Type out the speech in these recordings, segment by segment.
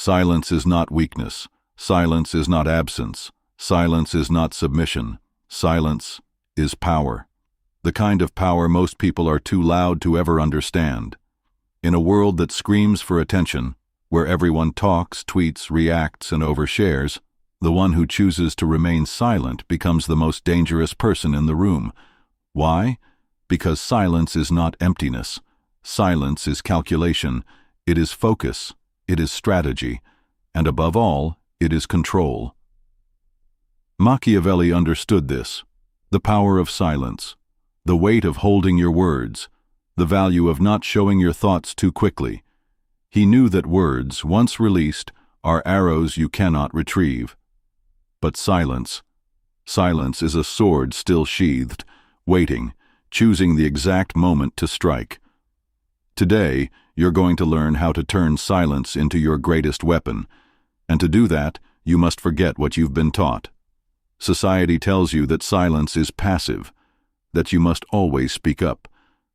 Silence is not weakness. Silence is not absence. Silence is not submission. Silence is power. The kind of power most people are too loud to ever understand. In a world that screams for attention, where everyone talks, tweets, reacts, and overshares, the one who chooses to remain silent becomes the most dangerous person in the room. Why? Because silence is not emptiness. Silence is calculation. It is focus. It is strategy. And above all, it is control. Machiavelli understood this. The power of silence. The weight of holding your words. The value of not showing your thoughts too quickly. He knew that words, once released, are arrows you cannot retrieve. But silence is a sword still sheathed, waiting, choosing the exact moment to strike. Today, you're going to learn how to turn silence into your greatest weapon, and to do that, you must forget what you've been taught. Society tells you that silence is passive, that you must always speak up,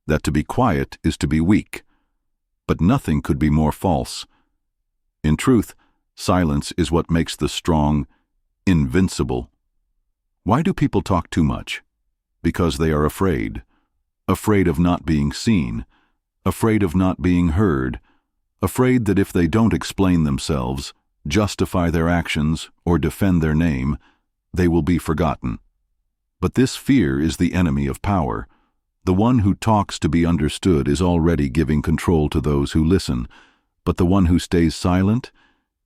that to be quiet is to be weak. But nothing could be more false. In truth, silence is what makes the strong invincible. Why do people talk too much? Because they are afraid. Afraid of not being seen. Afraid of not being heard. Afraid that if they don't explain themselves, justify their actions, or defend their name, they will be forgotten. But this fear is the enemy of power. The one who talks to be understood is already giving control to those who listen, but the one who stays silent,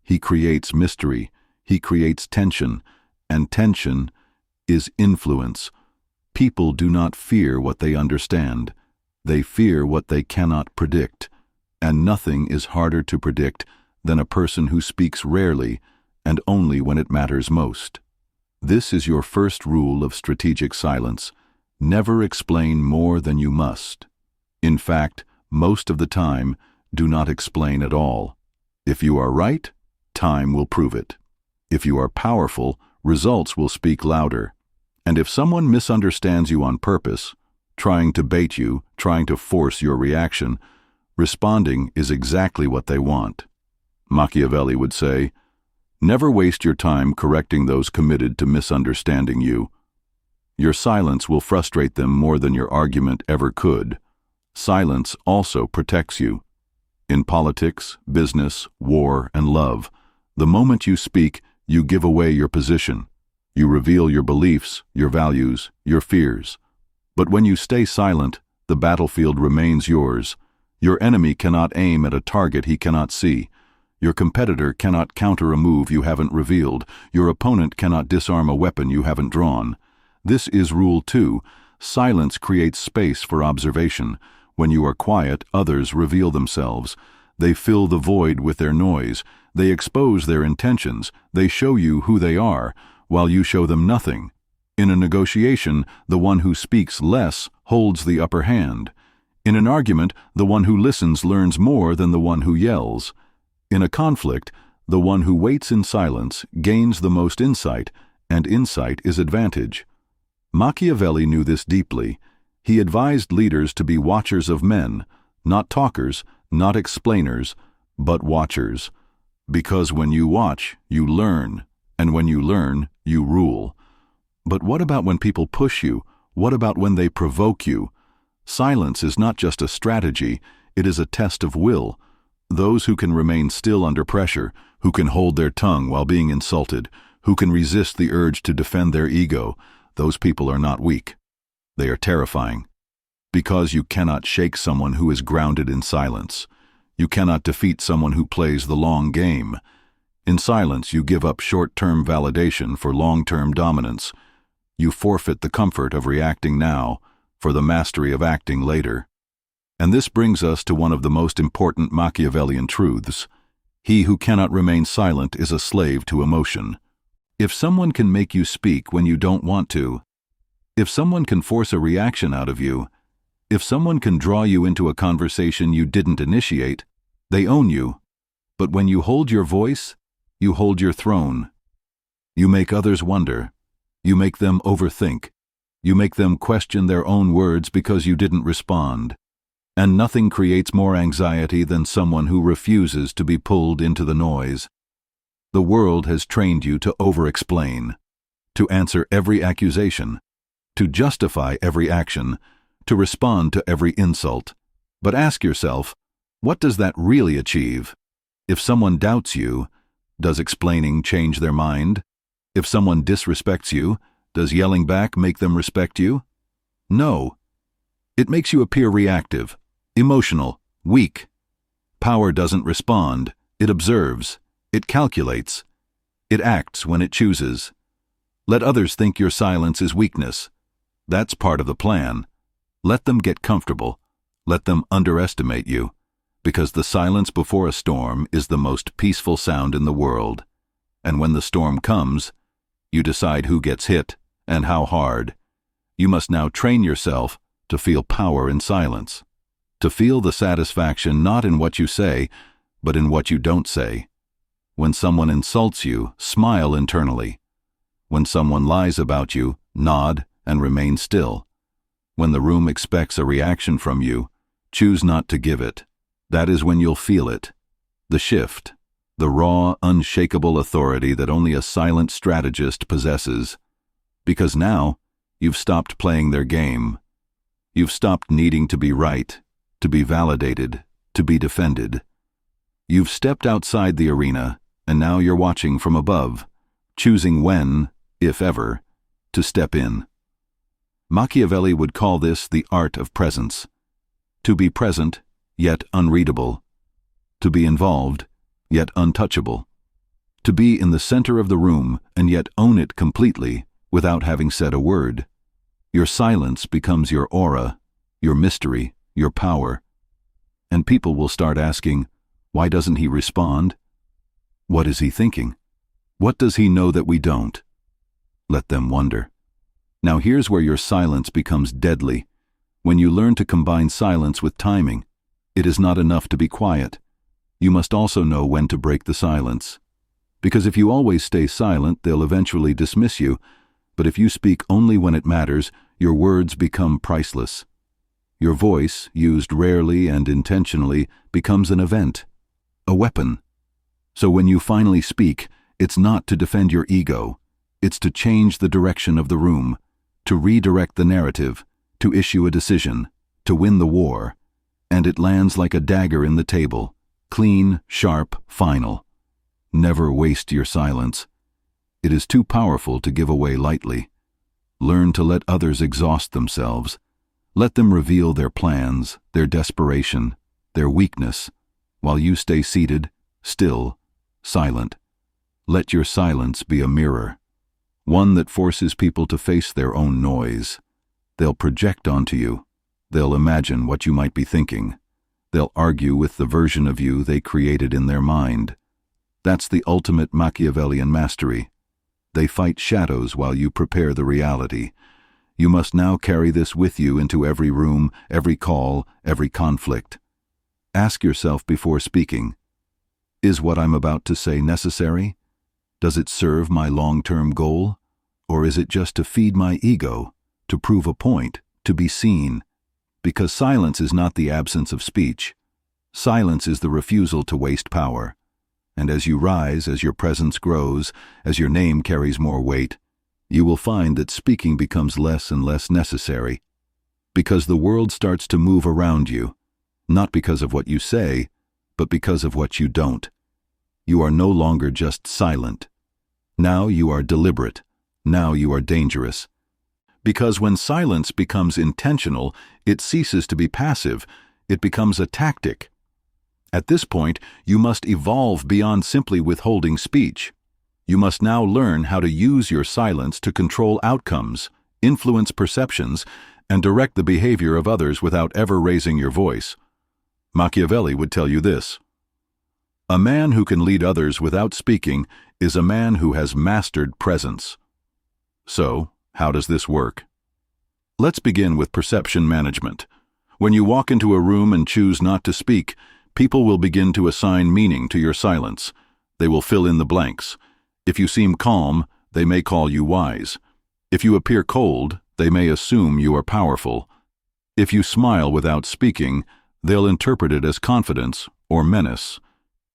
he creates mystery, he creates tension, and tension is influence. People do not fear what they understand. They fear what they cannot predict, and nothing is harder to predict than a person who speaks rarely and only when it matters most. This is your first rule of strategic silence. Never explain more than you must. In fact, most of the time, do not explain at all. If you are right, time will prove it. If you are powerful, results will speak louder. And if someone misunderstands you on purpose, trying to bait you, trying to force your reaction, responding is exactly what they want. Machiavelli would say, "Never waste your time correcting those committed to misunderstanding you. Your silence will frustrate them more than your argument ever could. Silence also protects you. In politics, business, war, and love, the moment you speak, you give away your position. You reveal your beliefs, your values, your fears. But when you stay silent, the battlefield remains yours. Your enemy cannot aim at a target he cannot see. Your competitor cannot counter a move you haven't revealed. Your opponent cannot disarm a weapon you haven't drawn. This is Rule 2. Silence creates space for observation. When you are quiet, others reveal themselves. They fill the void with their noise. They expose their intentions. They show you who they are, while you show them nothing. In a negotiation, the one who speaks less holds the upper hand. In an argument, the one who listens learns more than the one who yells. In a conflict, the one who waits in silence gains the most insight, and insight is advantage. Machiavelli knew this deeply. He advised leaders to be watchers of men, not talkers, not explainers, but watchers. Because when you watch, you learn, and when you learn, you rule. But what about when people push you? What about when they provoke you? Silence is not just a strategy, it is a test of will. Those who can remain still under pressure, who can hold their tongue while being insulted, who can resist the urge to defend their ego, those people are not weak. They are terrifying. Because you cannot shake someone who is grounded in silence. You cannot defeat someone who plays the long game. In silence, you give up short-term validation for long-term dominance. You forfeit the comfort of reacting now for the mastery of acting later. And this brings us to one of the most important Machiavellian truths. He who cannot remain silent is a slave to emotion. If someone can make you speak when you don't want to, if someone can force a reaction out of you, if someone can draw you into a conversation you didn't initiate, they own you. But when you hold your voice, you hold your throne. You make others wonder. You make them overthink. You make them question their own words because you didn't respond. And nothing creates more anxiety than someone who refuses to be pulled into the noise. The world has trained you to over-explain, to answer every accusation, to justify every action, to respond to every insult. But ask yourself, what does that really achieve? If someone doubts you, does explaining change their mind? If someone disrespects you, does yelling back make them respect you? No. It makes you appear reactive, emotional, weak. Power doesn't respond, it observes, it calculates, it acts when it chooses. Let others think your silence is weakness. That's part of the plan. Let them get comfortable. Let them underestimate you, because the silence before a storm is the most peaceful sound in the world. And when the storm comes, you decide who gets hit and how hard. You must now train yourself to feel power in silence, to feel the satisfaction not in what you say, but in what you don't say. When someone insults you, smile internally. When someone lies about you, nod and remain still. When the room expects a reaction from you, choose not to give it. That is when you'll feel it. The shift, the raw, unshakable authority that only a silent strategist possesses. Because now, you've stopped playing their game. You've stopped needing to be right, to be validated, to be defended. You've stepped outside the arena, and now you're watching from above, choosing when, if ever, to step in. Machiavelli would call this the art of presence. To be present, yet unreadable. To be involved, yet untouchable. To be in the center of the room and yet own it completely without having said a word. Your silence becomes your aura, your mystery, your power. And people will start asking, why doesn't he respond? What is he thinking? What does he know that we don't? Let them wonder. Now here's where your silence becomes deadly. When you learn to combine silence with timing, it is not enough to be quiet. You must also know when to break the silence. Because if you always stay silent, they'll eventually dismiss you. But if you speak only when it matters, your words become priceless. Your voice, used rarely and intentionally, becomes an event, a weapon. So when you finally speak, it's not to defend your ego. It's to change the direction of the room, to redirect the narrative, to issue a decision, to win the war. And it lands like a dagger in the table, clean, sharp, final. Never waste your silence. It is too powerful to give away lightly. Learn to let others exhaust themselves. Let them reveal their plans, their desperation, their weakness, while you stay seated, still, silent. Let your silence be a mirror, one that forces people to face their own noise. They'll project onto you. They'll imagine what you might be thinking. They'll argue with the version of you they created in their mind. That's the ultimate Machiavellian mastery. They fight shadows while you prepare the reality. You must now carry this with you into every room, every call, every conflict. Ask yourself before speaking, is what I'm about to say necessary? Does it serve my long-term goal? Or is it just to feed my ego, to prove a point, to be seen? Because silence is not the absence of speech. Silence is the refusal to waste power. And as you rise, as your presence grows, as your name carries more weight, you will find that speaking becomes less and less necessary. Because the world starts to move around you, not because of what you say, but because of what you don't. You are no longer just silent. Now you are deliberate. Now you are dangerous. Because when silence becomes intentional, it ceases to be passive. It becomes a tactic. At this point, you must evolve beyond simply withholding speech. You must now learn how to use your silence to control outcomes, influence perceptions, and direct the behavior of others without ever raising your voice. Machiavelli would tell you this: a man who can lead others without speaking is a man who has mastered presence. So, how does this work? Let's begin with perception management. When you walk into a room and choose not to speak, people will begin to assign meaning to your silence. They will fill in the blanks. If you seem calm, they may call you wise. If you appear cold, they may assume you are powerful. If you smile without speaking, they'll interpret it as confidence or menace.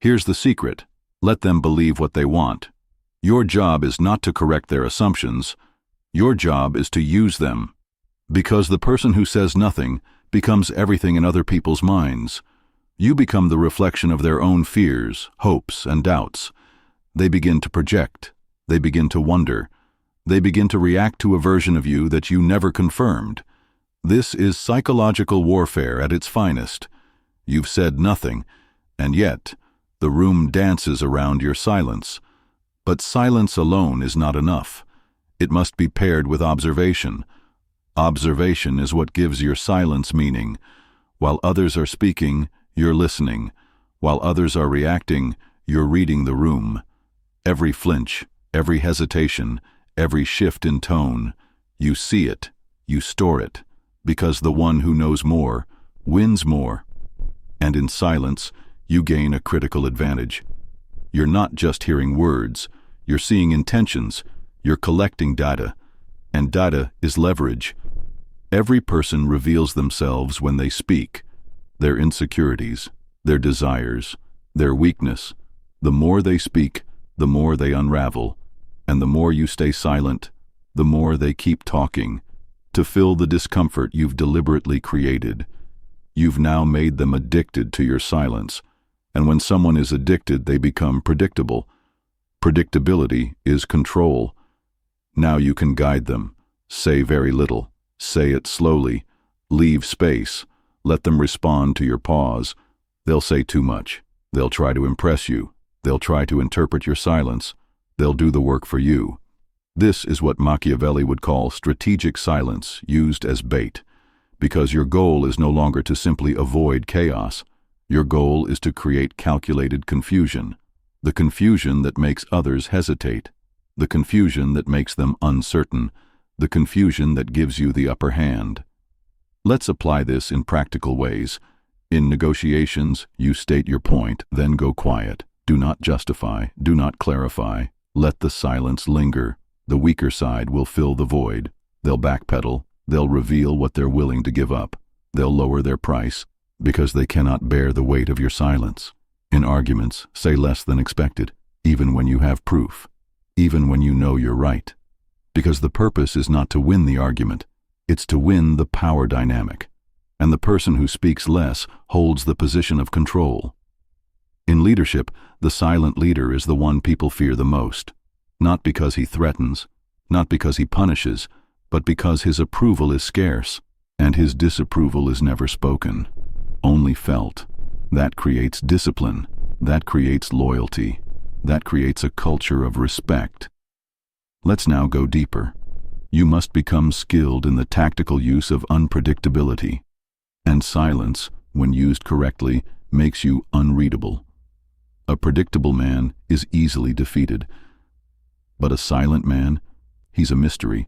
Here's the secret. Let them believe what they want. Your job is not to correct their assumptions. Your job is to use them. Because the person who says nothing becomes everything in other people's minds. You become the reflection of their own fears, hopes, and doubts. They begin to project. They begin to wonder. They begin to react to a version of you that you never confirmed. This is psychological warfare at its finest. You've said nothing, and yet the room dances around your silence. But silence alone is not enough. It must be paired with observation. Observation is what gives your silence meaning. While others are speaking, you're listening. While others are reacting, you're reading the room. Every flinch, every hesitation, every shift in tone, you see it, you store it, because the one who knows more wins more. And in silence, you gain a critical advantage. You're not just hearing words, you're seeing intentions, you're collecting data, and data is leverage. Every person reveals themselves when they speak, their insecurities, their desires, their weakness. The more they speak, the more they unravel, and the more you stay silent, the more they keep talking, to fill the discomfort you've deliberately created. You've now made them addicted to your silence, and when someone is addicted, they become predictable. Predictability is control. Now you can guide them. Say very little. Say it slowly. Leave space. Let them respond to your pause. They'll say too much. They'll try to impress you. They'll try to interpret your silence. They'll do the work for you. This is what Machiavelli would call strategic silence used as bait, because your goal is no longer to simply avoid chaos. Your goal is to create calculated confusion, the confusion that makes others hesitate, the confusion that makes them uncertain, the confusion that gives you the upper hand. Let's apply this in practical ways. In negotiations, you state your point, then go quiet. Do not justify, do not clarify. Let the silence linger. The weaker side will fill the void. They'll backpedal. They'll reveal what they're willing to give up. They'll lower their price because they cannot bear the weight of your silence. In arguments, say less than expected, even when you have proof, even when you know you're right. Because the purpose is not to win the argument, it's to win the power dynamic. And the person who speaks less holds the position of control. In leadership, the silent leader is the one people fear the most, not because he threatens, not because he punishes, but because his approval is scarce, and his disapproval is never spoken, only felt. That creates discipline, that creates loyalty, that creates a culture of respect. Let's now go deeper. You must become skilled in the tactical use of unpredictability, and silence, when used correctly, makes you unreadable. A predictable man is easily defeated, but a silent man, he's a mystery.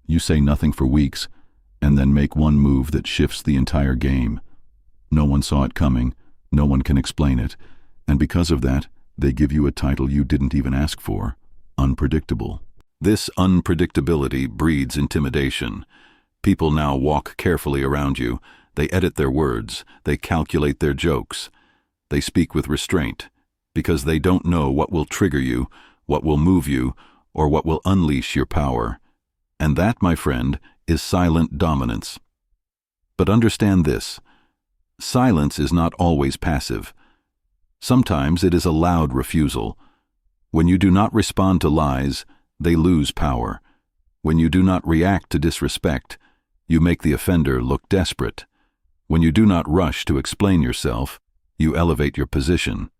You say nothing for weeks, and then make one move that shifts the entire game. No one saw it coming, no one can explain it, and because of that, they give you a title you didn't even ask for: unpredictable. This unpredictability breeds intimidation. People now walk carefully around you. They edit their words. They calculate their jokes. They speak with restraint, because they don't know what will trigger you, what will move you, or what will unleash your power. And that, my friend, is silent dominance. But understand this: silence is not always passive. Sometimes it is a loud refusal. When you do not respond to lies, they lose power. When you do not react to disrespect, you make the offender look desperate. When you do not rush to explain yourself, you elevate your position.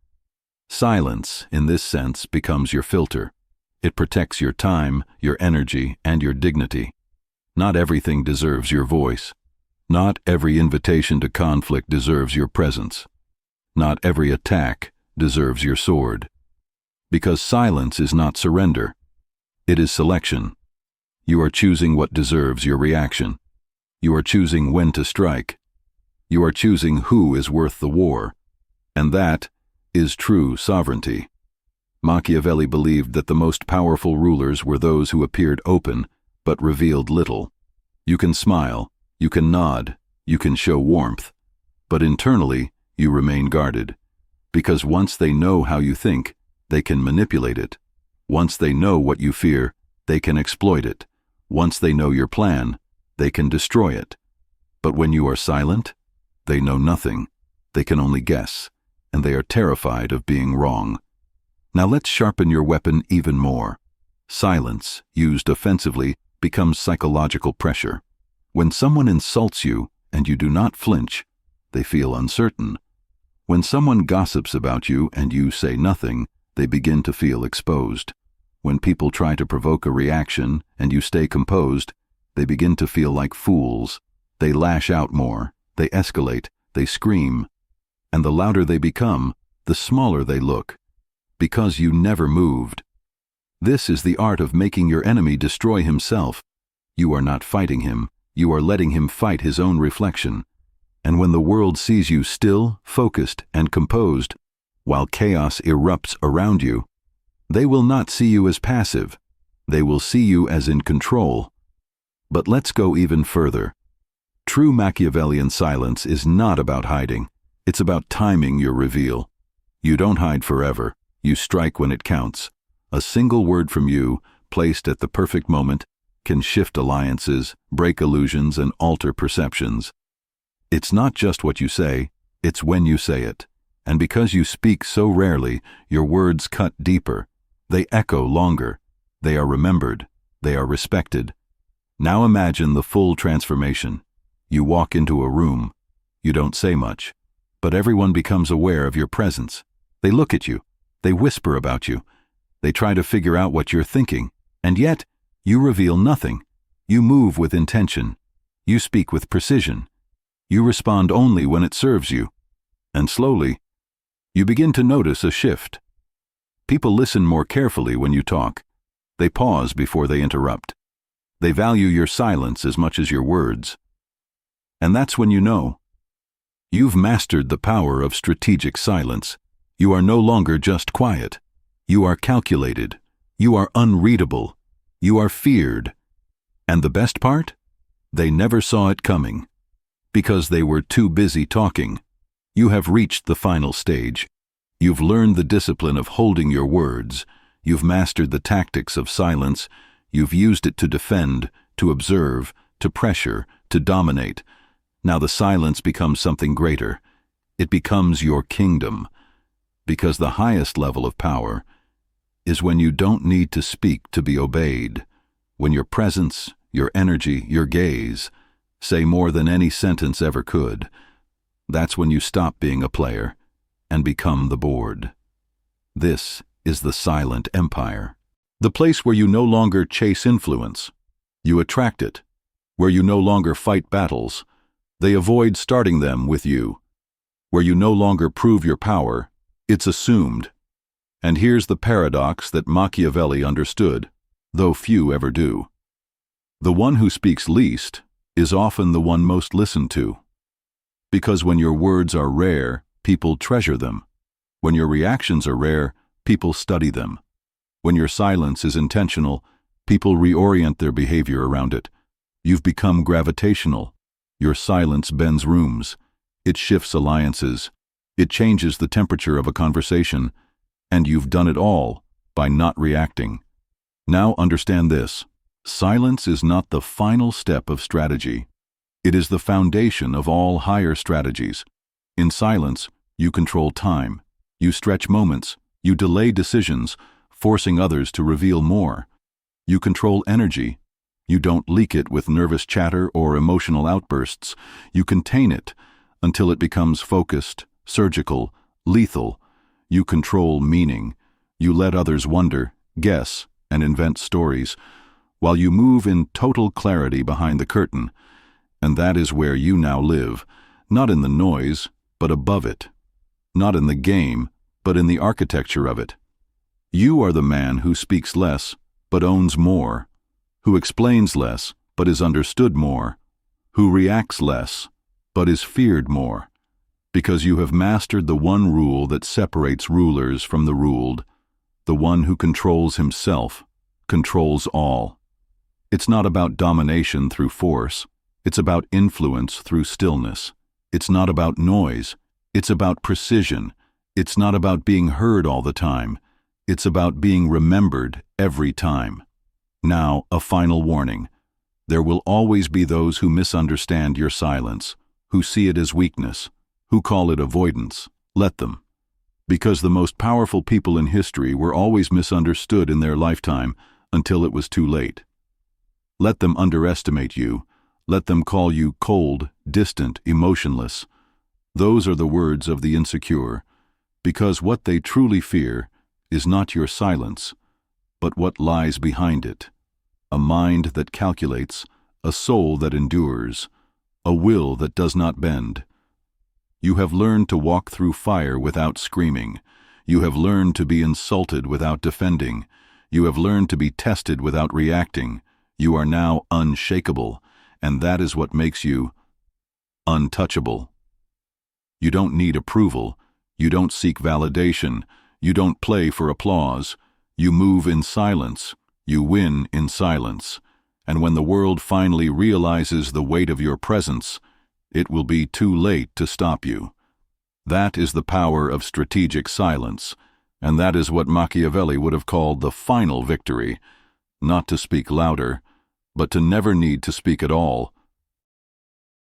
Silence, in this sense, becomes your filter. It protects your time, your energy, and your dignity. Not everything deserves your voice. Not every invitation to conflict deserves your presence. Not every attack deserves your sword. Because silence is not surrender. It is selection. You are choosing what deserves your reaction. You are choosing when to strike. You are choosing who is worth the war. And that is true sovereignty. Machiavelli believed that the most powerful rulers were those who appeared open, but revealed little. You can smile, you can nod, you can show warmth, but internally you remain guarded. Because once they know how you think, they can manipulate it. Once they know what you fear, they can exploit it. Once they know your plan, they can destroy it. But when you are silent, they know nothing. They can only guess, and they are terrified of being wrong. Now let's sharpen your weapon even more. Silence, used offensively, becomes psychological pressure. When someone insults you and you do not flinch, they feel uncertain. When someone gossips about you and you say nothing, they begin to feel exposed. When people try to provoke a reaction and you stay composed, they begin to feel like fools. They lash out more, they escalate, they scream. And the louder they become, the smaller they look, because you never moved. This is the art of making your enemy destroy himself. You are not fighting him, you are letting him fight his own reflection. And when the world sees you still, focused, and composed, while chaos erupts around you, they will not see you as passive. They will see you as in control. But let's go even further. True Machiavellian silence is not about hiding. It's about timing your reveal. You don't hide forever. You strike when it counts. A single word from you, placed at the perfect moment, can shift alliances, break illusions, and alter perceptions. It's not just what you say, it's when you say it. And because you speak so rarely, your words cut deeper. They echo longer. They are remembered. They are respected. Now imagine the full transformation. You walk into a room. You don't say much, but everyone becomes aware of your presence. They look at you. They whisper about you. They try to figure out what you're thinking. And yet, you reveal nothing. You move with intention. You speak with precision. You respond only when it serves you. And slowly, you begin to notice a shift. People listen more carefully when you talk. They pause before they interrupt. They value your silence as much as your words. And that's when you know. You've mastered the power of strategic silence. You are no longer just quiet. You are calculated. You are unreadable. You are feared. And the best part? They never saw it coming. Because they were too busy talking. You have reached the final stage. You've learned the discipline of holding your words. You've mastered the tactics of silence. You've used it to defend, to observe, to pressure, to dominate. Now the silence becomes something greater. It becomes your kingdom. Because the highest level of power is when you don't need to speak to be obeyed. When your presence, your energy, your gaze say more than any sentence ever could. That's when you stop being a player and become the board. This is the silent empire. The place where you no longer chase influence. You attract it. Where you no longer fight battles. They avoid starting them with you. Where you no longer prove your power. It's assumed. And here's the paradox that Machiavelli understood, though few ever do. The one who speaks least is often the one most listened to. Because when your words are rare, people treasure them. When your reactions are rare, people study them. When your silence is intentional, people reorient their behavior around it. You've become gravitational. Your silence bends rooms. It shifts alliances. It changes the temperature of a conversation. And you've done it all by not reacting. Now understand this. Silence is not the final step of strategy. It is the foundation of all higher strategies. In silence, you control time. You stretch moments. You delay decisions, forcing others to reveal more. You control energy. You don't leak it with nervous chatter or emotional outbursts. You contain it until it becomes focused, surgical, lethal. You control meaning. You let others wonder, guess, and invent stories, while you move in total clarity behind the curtain. And that is where you now live, not in the noise, but above it. Not in the game, but in the architecture of it. You are the man who speaks less, but owns more, who explains less, but is understood more, who reacts less, but is feared more, because you have mastered the one rule that separates rulers from the ruled. The one who controls himself controls all. It's not about domination through force. It's about influence through stillness. It's not about noise. It's about precision. It's not about being heard all the time. It's about being remembered every time. Now, a final warning. There will always be those who misunderstand your silence, who see it as weakness, who call it avoidance. Let them. Because the most powerful people in history were always misunderstood in their lifetime until it was too late. Let them underestimate you. Let them call you cold, distant, emotionless. Those are the words of the insecure, because what they truly fear is not your silence, but what lies behind it. A mind that calculates, a soul that endures, a will that does not bend. You have learned to walk through fire without screaming. You have learned to be insulted without defending. You have learned to be tested without reacting. You are now unshakable, and that is what makes you untouchable. You don't need approval. You don't seek validation. You don't play for applause. You move in silence. You win in silence. And when the world finally realizes the weight of your presence, it will be too late to stop you. That is the power of strategic silence, and that is what Machiavelli would have called the final victory. Not to speak louder, but to never need to speak at all,